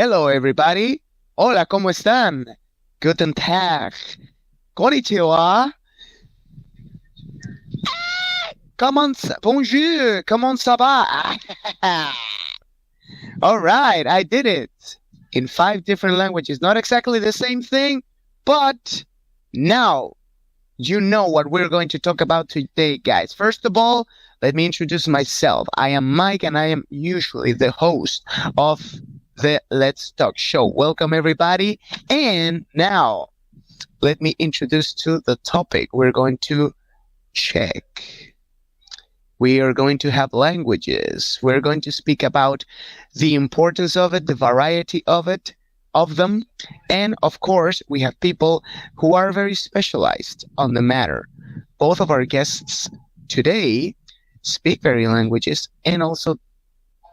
Hello, everybody. Hola, ¿cómo están? Guten Tag. Konnichiwa. Bonjour. Comment ça va? All right, I did it in 5 different languages. Not exactly the same thing, but now you know what we're going to talk about today, guys. First of all, let me introduce myself. I am Mike, and I am usually the host of the Let's Talk show. Welcome, everybody. And now, let me introduce to the topic we're going to check. We are going to have languages. We're going to speak about the importance of it, the variety of them. And of course, we have people who are very specialized on the matter. Both of our guests today speak various languages and also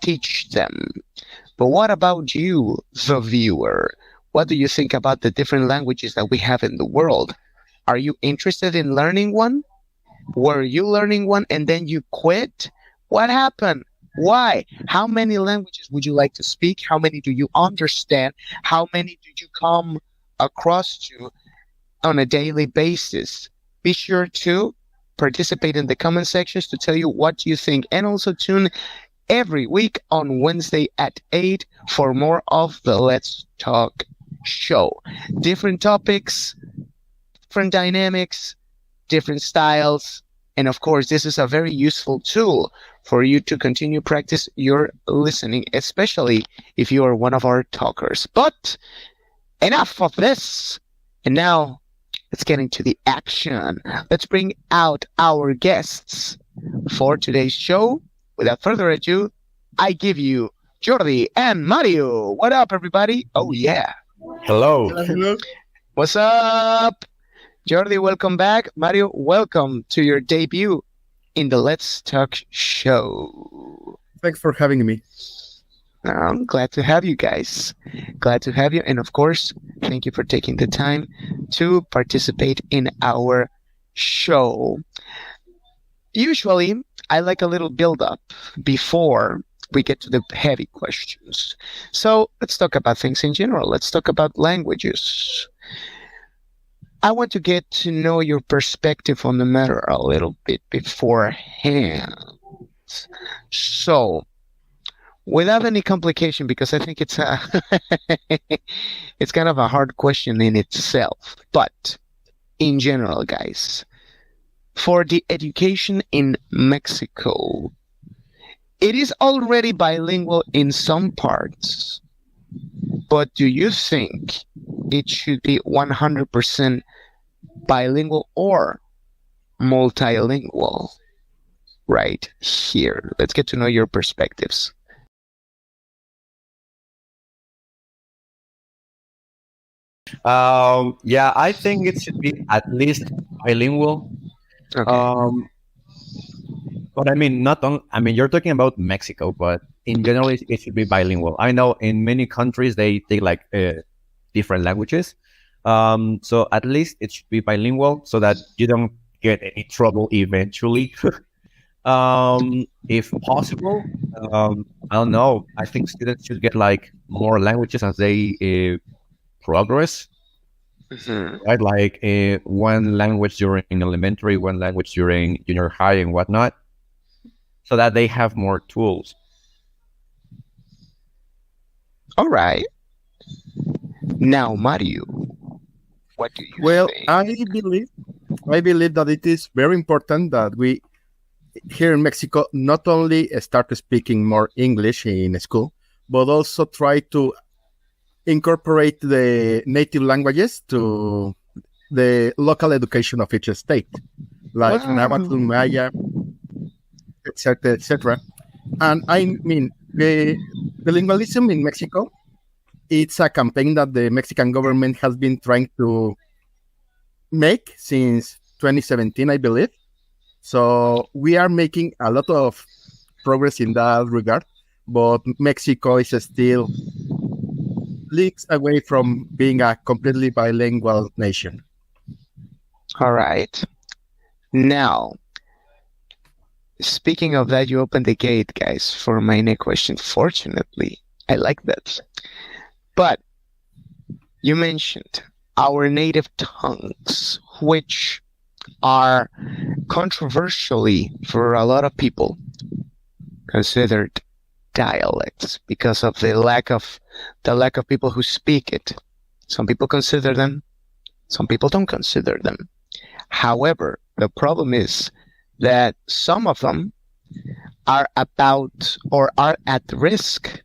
teach them. But what about you, the viewer? What do you think about the different languages that we have in the world? Are you interested in learning one? Were you learning one and then you quit? What happened? Why? How many languages would you like to speak? How many do you understand? How many did you come across to on a daily basis? Be sure to participate in the comment sections to tell you what you think, and also tune every week on Wednesday at 8 for more of the Let's Talk show. Different topics, different dynamics, different styles, and of course, this is a very useful tool for you to continue practice your listening, especially if you are one of our talkers. But enough of this, and now let's get into the action. Let's bring out our guests for today's show. Without further ado, I give you Jordi and Mario. What up, everybody? Oh, yeah. Hello. Hello. What's up? Jordi, welcome back. Mario, welcome to your debut in the Let's Talk show. Thanks for having me. I'm glad to have you guys. Glad to have you. And of course, thank you for taking the time to participate in our show. Usually, I like a little build-up before we get to the heavy questions. So let's talk about things in general. Let's talk about languages. I want to get to know your perspective on the matter a little bit beforehand. So, without any complication, because I think it's it's kind of a hard question in itself. But in general, guys, for the education in Mexico, it is already bilingual in some parts, but do you think it should be 100% bilingual or multilingual? Right here. Let's get to know your perspectives. Yeah, I think it should be at least bilingual. Okay. But I mean, you're talking about Mexico, but in general, it should be bilingual. I know in many countries they take like different languages. So at least it should be bilingual so that you don't get any trouble eventually. If possible, I don't know. I think students should get like more languages as they progress. Mm-hmm. Right? Like one language during elementary, one language during junior high and whatnot, so that they have more tools. All right. Now, Mario, what do you think? I believe that it is very important that we here in Mexico not only start speaking more English in school, but also try to incorporate the native languages to the local education of each state, like Nahuatl, Maya, etc., etc. And I mean, the bilingualism in Mexico, it's a campaign that the Mexican government has been trying to make since 2017, I believe. So we are making a lot of progress in that regard, but Mexico is still leagues away from being a completely bilingual nation. All right. Now, speaking of that, you opened the gate, guys, for my next question. Fortunately, I like that. But you mentioned our native tongues, which are controversially for a lot of people considered dialects because of the lack of people who speak it. Some people consider them, some people don't consider them. However, the problem is that some of them are about or are at risk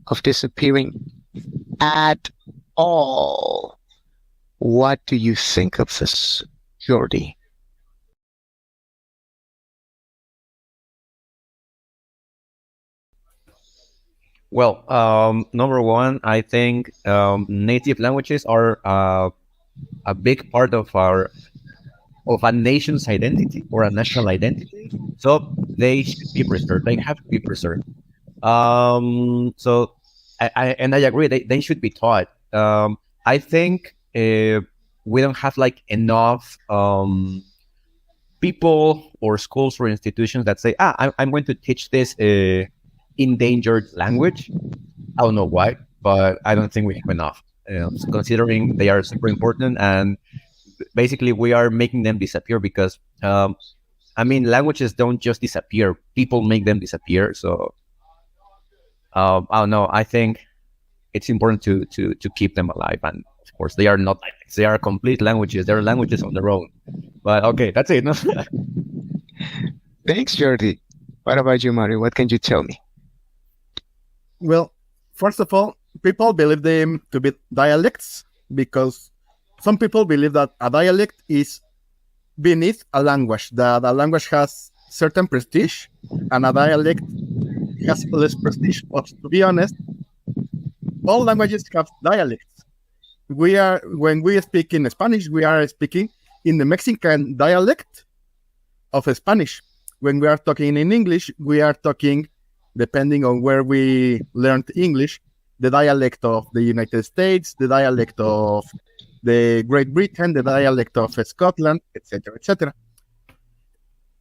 of disappearing at all. What do you think of this, Jordi? Well, number one, I think native languages are a big part of a nation's identity or a national identity. So they should be preserved. They have to be preserved. So I agree. They should be taught. I think we don't have like enough people or schools or institutions that say, I'm going to teach this endangered language. I don't know why, but I don't think we have enough. Considering they are super important, and basically we are making them disappear because languages don't just disappear, people make them disappear. So I don't know, I think it's important to keep them alive. And of course they are not dialects, they are complete languages, they're languages on their own. But okay, that's it. Thanks, Jordi. What about you, Mario? What can you tell me? Well, first of all, people believe them to be dialects because some people believe that a dialect is beneath a language, that a language has certain prestige and a dialect has less prestige. But to be honest, all languages have dialects. When we speak in Spanish, we are speaking in the Mexican dialect of Spanish. When we are talking in English, we are talking, depending on where we learned English, the dialect of the United States, the dialect of the Great Britain, the dialect of Scotland, etc., etc.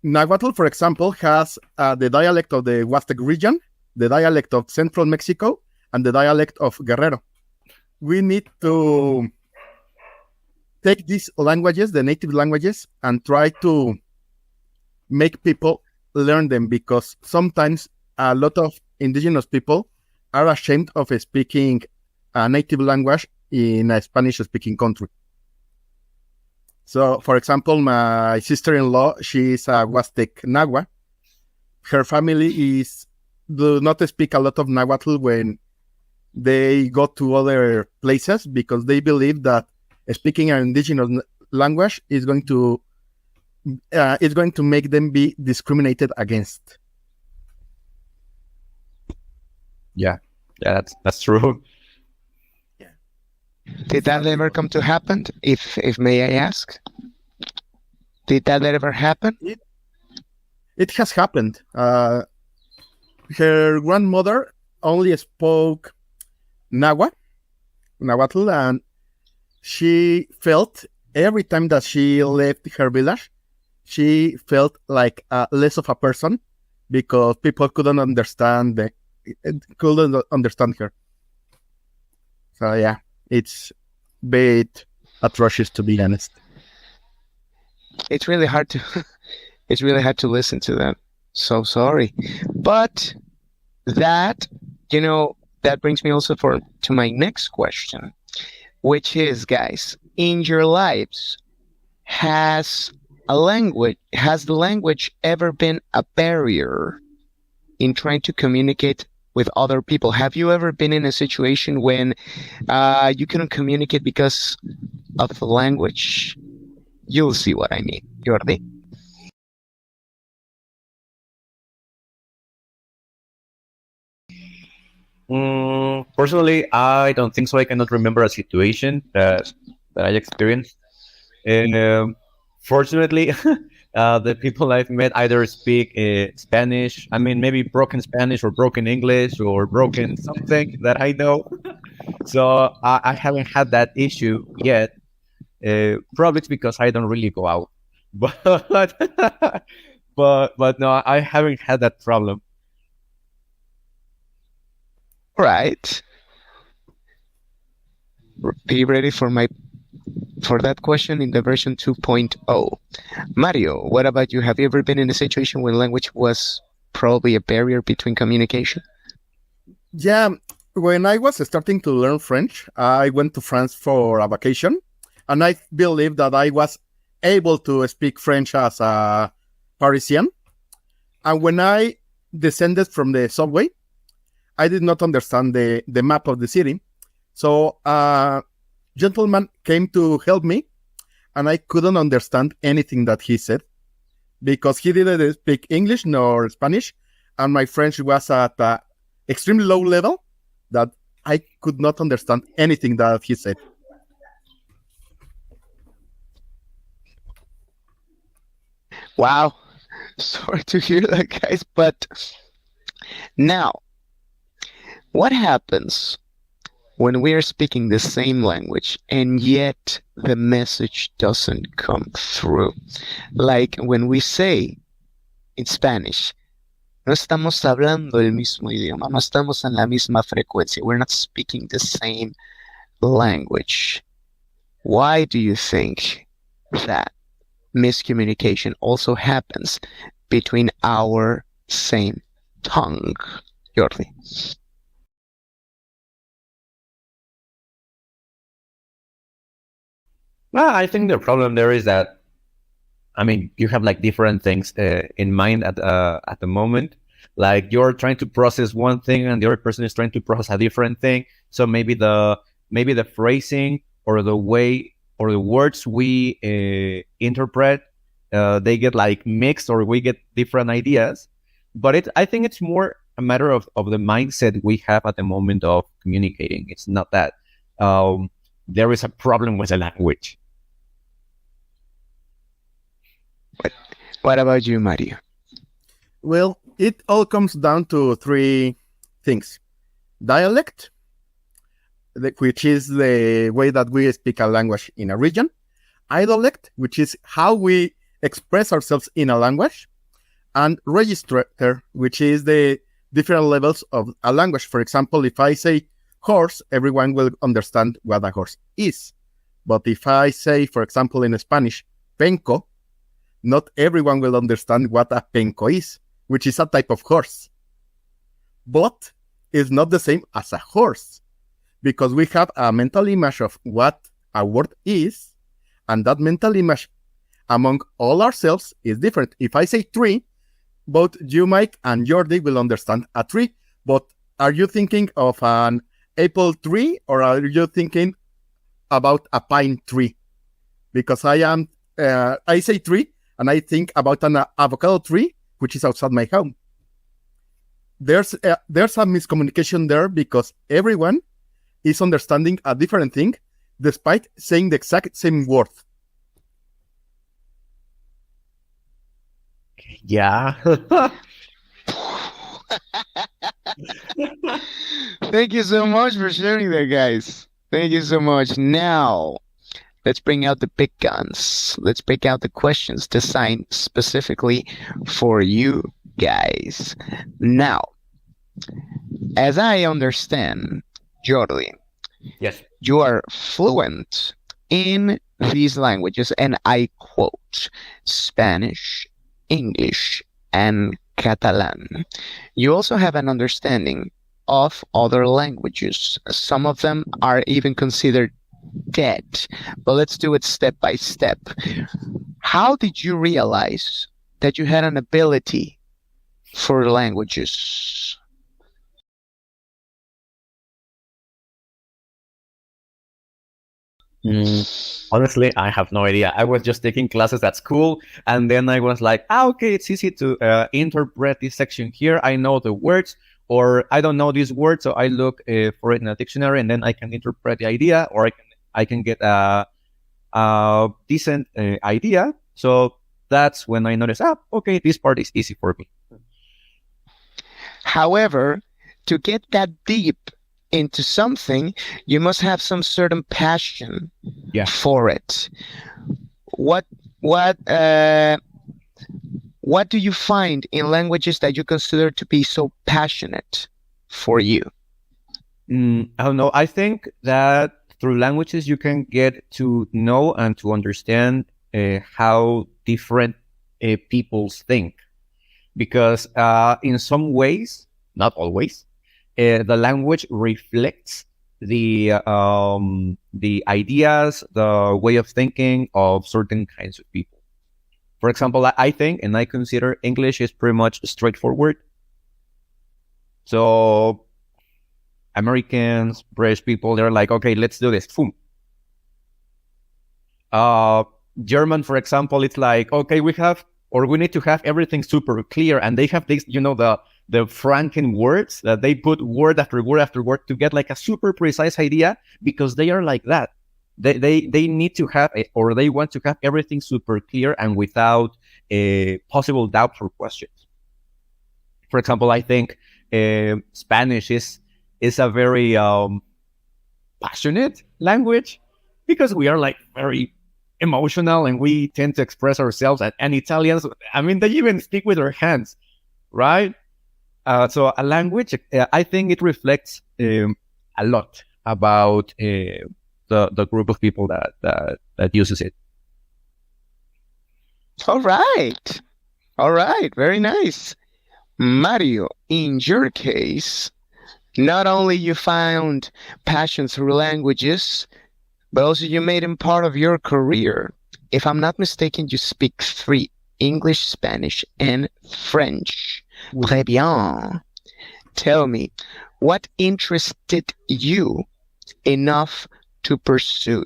Nahuatl, for example, has the dialect of the Huastec region, the dialect of Central Mexico, and the dialect of Guerrero. We need to take these languages, the native languages, and try to make people learn them, because sometimes a lot of indigenous people are ashamed of speaking a native language in a Spanish-speaking country. So, for example, my sister-in-law, she is a Huastec Nahua. Her family do not speak a lot of Nahuatl when they go to other places, because they believe that speaking an indigenous language is going to make them be discriminated against. Yeah, that's true. Did that ever come to happen? If may I ask? Did that ever happen? It has happened. Her grandmother only spoke Nahuatl, and she felt every time that she left her village, she felt like less of a person, because people couldn't understand her. So yeah, it's a bit atrocious, to be honest. It's really hard to it's really hard to listen to that. So sorry. But that, that brings me also to my next question, which is, guys, in your lives, has the language ever been a barrier in trying to communicate with other people? Have you ever been in a situation when you couldn't communicate because of the language? You'll see what I mean, Jordi. Personally, I don't think so. I cannot remember a situation that I experienced. And fortunately, the people I've met either speak Spanish. I mean, maybe broken Spanish or broken English or broken something that I know. So I haven't had that issue yet. Probably it's because I don't really go out. But but no, I haven't had that problem. Right. Be ready for that question in the version 2.0. Mario, what about you? Have you ever been in a situation where language was probably a barrier between communication? Yeah, when I was starting to learn French, I went to France for a vacation, and I believe that I was able to speak French as a Parisian. And when I descended from the subway, I did not understand the map of the city. So a gentleman came to help me, and I couldn't understand anything that he said because he didn't speak English nor Spanish, and my French was at an extremely low level that I could not understand anything that he said. Wow. Sorry to hear that, guys. But now, what happens when we are speaking the same language and yet the message doesn't come through? Like when we say in Spanish, no estamos hablando el mismo idioma, no estamos en la misma frecuencia. We're not speaking the same language. Why do you think that miscommunication also happens between our same tongue? Jordi. Well, I think the problem there is that, I mean, you have like different things in mind at the moment. Like you're trying to process one thing, and the other person is trying to process a different thing. So maybe the phrasing or the way or the words we interpret, they get like mixed, or we get different ideas. But I think it's more a matter of the mindset we have at the moment of communicating. It's not that there is a problem with the language. What about you, Mario? Well, it all comes down to three things. Dialect, which is the way that we speak a language in a region. Idolect, which is how we express ourselves in a language. And register, which is the different levels of a language. For example, if I say horse, everyone will understand what a horse is. But if I say, for example, in Spanish, penco, not everyone will understand what a penco is, which is a type of horse. But it's not the same as a horse, because we have a mental image of what a word is, and that mental image among all ourselves is different. If I say tree, both you, Mike, and Jordi will understand a tree, but are you thinking of an apple tree, or are you thinking about a pine tree? Because I say tree, and I think about an avocado tree, which is outside my home. There's a miscommunication there because everyone is understanding a different thing, despite saying the exact same word. Yeah. Thank you so much for sharing that, guys. Thank you so much. Now, let's bring out the big guns. Let's break out the questions designed specifically for you guys. Now, as I understand, Jordi, Yes. you are fluent in these languages, and I quote, Spanish, English, and Catalan. You also have an understanding of other languages. Some of them are even considered dead, but let's do it step by step. How did you realize that you had an ability for languages? Honestly, I have no idea. I was just taking classes at school, and then I was like, okay, it's easy to interpret this section here. I know the words, or I don't know these words, so I look for it in a dictionary, and then I can interpret the idea, or I can get a decent idea. So that's when I noticed, okay, this part is easy for me. However, to get that deep into something, you must have some certain passion for it. What do you find in languages that you consider to be so passionate for you? I don't know. I think that through languages, you can get to know and to understand how different peoples think. Because in some ways, not always, the language reflects the ideas, the way of thinking of certain kinds of people. For example, I think and I consider English is pretty much straightforward. So Americans, British people, they're like, okay, let's do this. Boom. German, for example, it's like, okay, we need to have everything super clear. And they have this, the Franken words that they put word after word after word to get like a super precise idea, because they are like that. They need to have or they want to have everything super clear and without possible doubts or questions. For example, I think Spanish is a very passionate language, because we are like very emotional and we tend to express ourselves. And Italians, I mean, they even speak with their hands, right? So a language, I think it reflects a lot about the group of people that uses it. All right, very nice. Mario, in your case, not only you found passion through languages, but also you made them part of your career. If I'm not mistaken, you speak 3: English, Spanish, and French. Très bien. Tell me, what interested you enough to pursue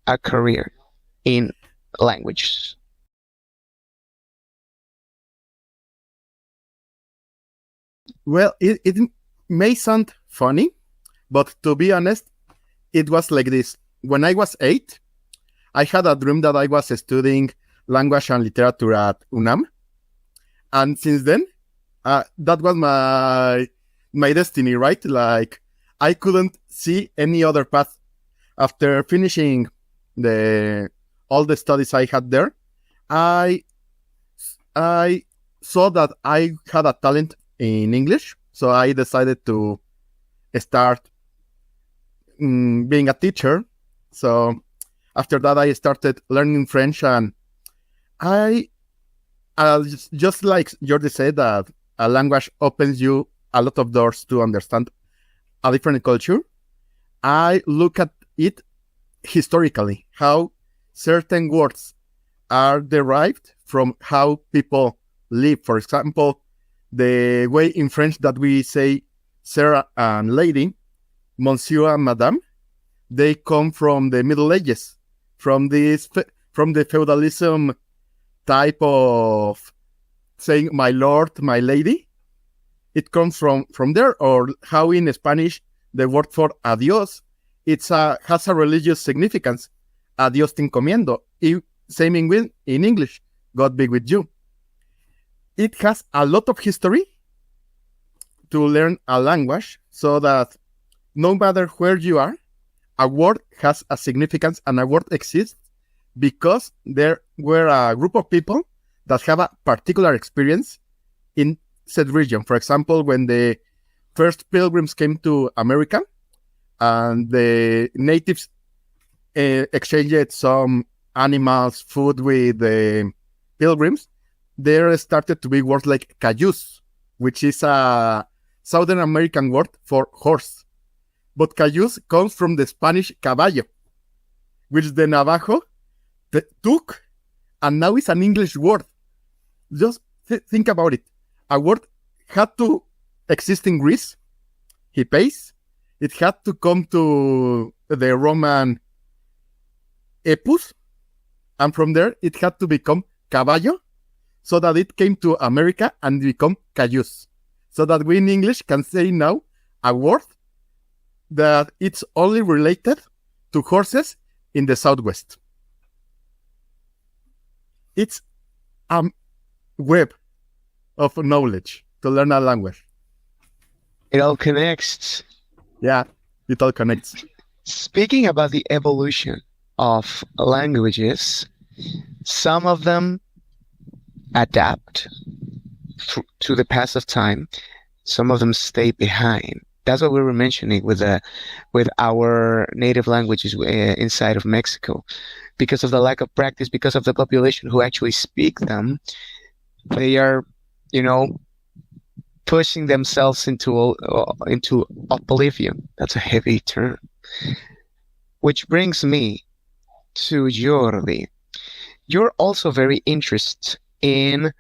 a career in languages? Well, it may sound funny, but to be honest, it was like this. When I was 8, I had a dream that I was studying language and literature at UNAM. And since then, that was my destiny, right? Like, I couldn't see any other path. After finishing all the studies I had there, I saw that I had a talent in English, so I decided to start being a teacher. So after that, I started learning French, and I just like Jordi said, that a language opens you a lot of doors to understand a different culture. I look at it historically, how certain words are derived from how people live. For example, the way in French that we say sir and lady, monsieur and madame, they come from the Middle Ages, from the feudalism type of saying my lord, my lady. It comes from there. Or how in Spanish the word for adios, has a religious significance. Adios te encomiendo. Same in English, God be with you. It has a lot of history to learn a language, so that no matter where you are, a word has a significance, and a word exists because there were a group of people that have a particular experience in said region. For example, when the first pilgrims came to America and the natives exchanged some animals, food with the pilgrims, there started to be words like cayuse, which is a Southern American word for horse. But cayuse comes from the Spanish caballo, which the Navajo took, and now it's an English word. Just think about it. A word had to exist in Greece, hippeis. It had to come to the Roman epus, and from there it had to become caballo, so that it came to America and become cayuse. So that we in English can say now a word that it's only related to horses in the Southwest. It's a web of knowledge to learn a language. It all connects. Yeah, it all connects. Speaking about the evolution of languages, some of them adapt to the pass of time. Some of them stay behind. That's what we were mentioning with our native languages inside of Mexico, because of the lack of practice, because of the population who actually speak them, they are, you know, pushing themselves into oblivion. That's a heavy term. Which brings me to Jordi. You're also very interested in,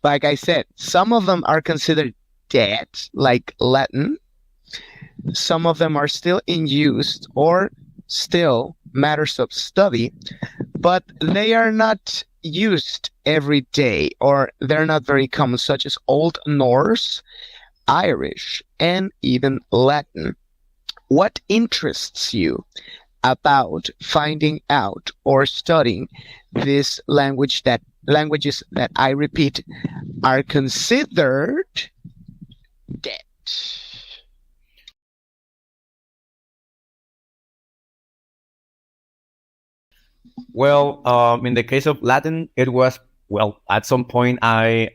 like I said, some of them are considered dead, like Latin. Some of them are still in use or still matters of study, but they are not used every day, or they're not very common, such as Old Norse, Irish, and even Latin. What interests you about finding out or studying this languages that, I repeat, are considered dead? Well, in the case of Latin, it was, well, at some point I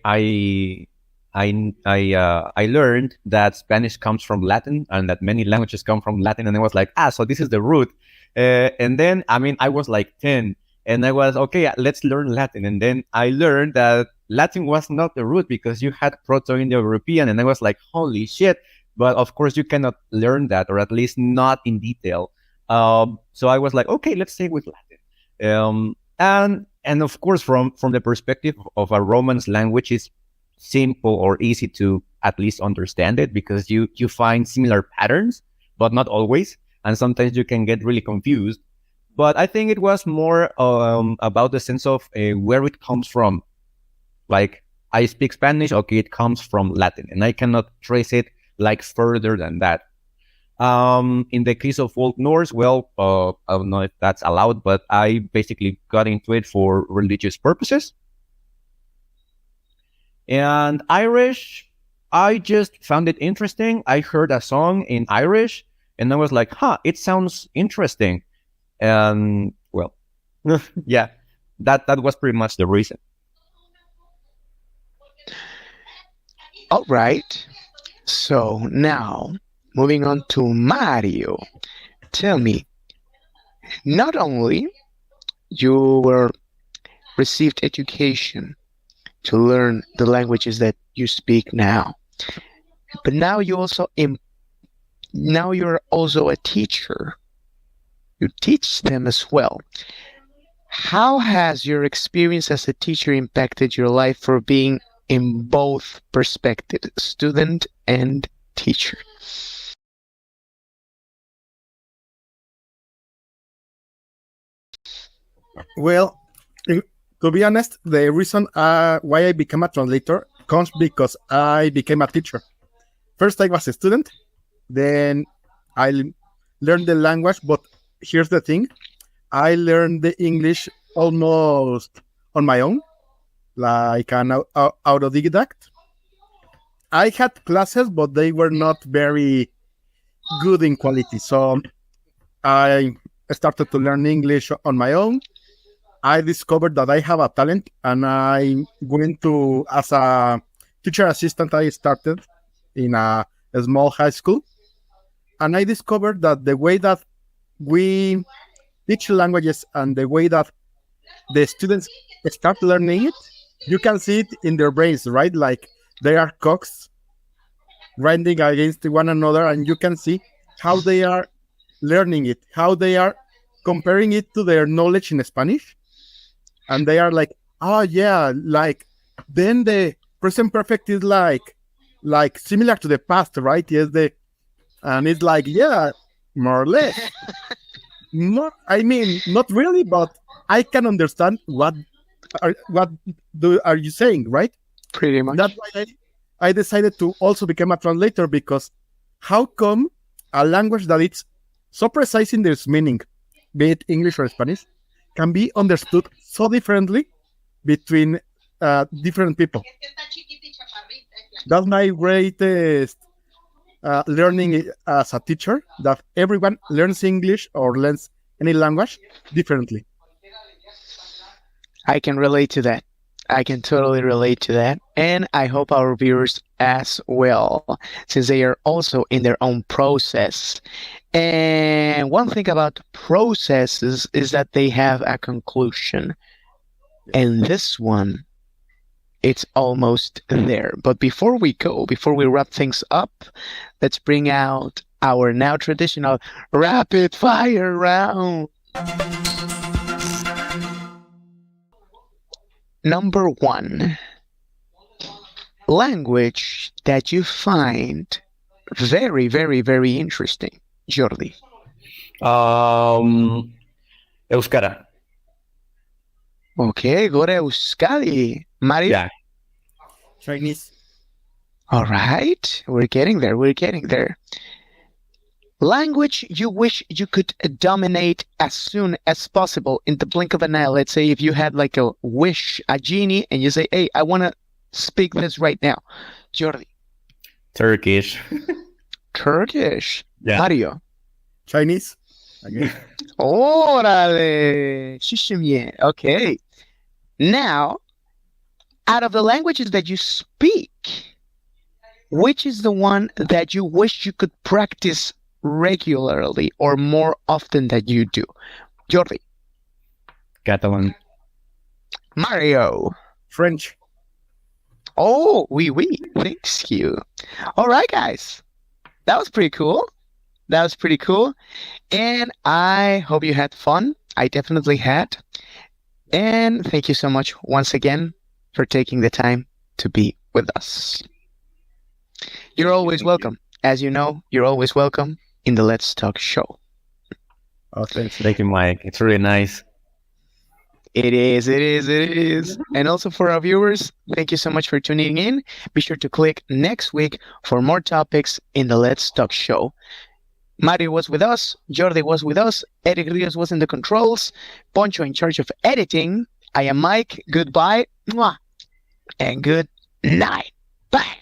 learned that Spanish comes from Latin and that many languages come from Latin, and I was like, so this is the root. And then, I mean, I was like 10, and I was okay. Let's learn Latin, and then I learned that Latin was not the root because you had Proto-Indo-European, and I was like, holy shit! But of course, you cannot learn that, or at least not in detail. So I was like, okay, let's stay with Latin. And of course, from the perspective of a Romance language, it's simple or easy to at least understand it because you find similar patterns, but not always, and sometimes you can get really confused. But I think it was more about the sense of where it comes from. Like, I speak Spanish, okay, it comes from Latin, and I cannot trace it like further than that. In the case of Old Norse, well, I don't know if that's allowed, but I basically got into it for religious purposes. And Irish, I just found it interesting. I heard a song in Irish, and I was like, it sounds interesting. And, well, yeah, that was pretty much the reason. All right. So now, moving on to Mario. Tell me, not only you were received education to learn the languages that you speak now, but now now you're also a teacher. You teach them as well. How has your experience as a teacher impacted your life for being in both perspectives, student and teacher? Well, to be honest, the reason why I became a translator comes because I became a teacher. First, I was a student, then I learned the language, but here's the thing. I learned the English almost on my own, like an autodidact. I had classes, but they were not very good in quality. So I started to learn English on my own. I discovered that I have a talent, and I went to, as a teacher assistant, I started in a small high school. And I discovered that the way that we teach languages and the way that the students start learning it, you can see it in their brains, right? Like they are cocks grinding against one another, and you can see how they are learning it, how they are comparing it to their knowledge in Spanish. And they are like, oh yeah, like then the present perfect is like similar to the past, right? Yes, and it's like, yeah, more or less. I mean, not really, but I can understand what are you saying, right? Pretty much. That's why I decided to also become a translator, because how come a language that it's so precise in its meaning, be it English or Spanish, can be understood so differently between different people? That's my greatest learning as a teacher, that everyone learns English or learns any language differently. I can relate to that. I can totally relate to that. And I hope our viewers as well, since they are also in their own process. And one thing about processes is that they have a conclusion. And this one, it's almost there. But before we wrap things up, let's bring out our now traditional rapid fire round. Number 1. Language that you find very, very, very interesting. Jordi. Euskara. Okay, go to Euskadi. Mario? Yeah. Chinese. All right. We're getting there. Language you wish you could dominate as soon as possible in the blink of an eye. Let's say if you had like a wish, a genie, and you say, hey, I want to speak this right now. Jordi. Turkish. Turkish. Yeah. Mario. Chinese. Again. Órale. Shishimie. Okay. Now, out of the languages that you speak, which is the one that you wish you could practice regularly or more often than you do? Jordi. Catalan. Mario. French. Oh, oui. Thank you. All right, guys. That was pretty cool. And I hope you had fun. I definitely had. And thank you so much once again for taking the time to be with us. You're always welcome. As you know, you're always welcome in the Let's Talk show. Oh, thanks. Thank you, Mike. It's really nice. It is. And also for our viewers, thank you so much for tuning in. Be sure to click next week for more topics in the Let's Talk show. Mario was with us, Jordi was with us, Eric Rios was in the controls, Poncho in charge of editing. I am Mike. Goodbye, mwah, and good night. Bye.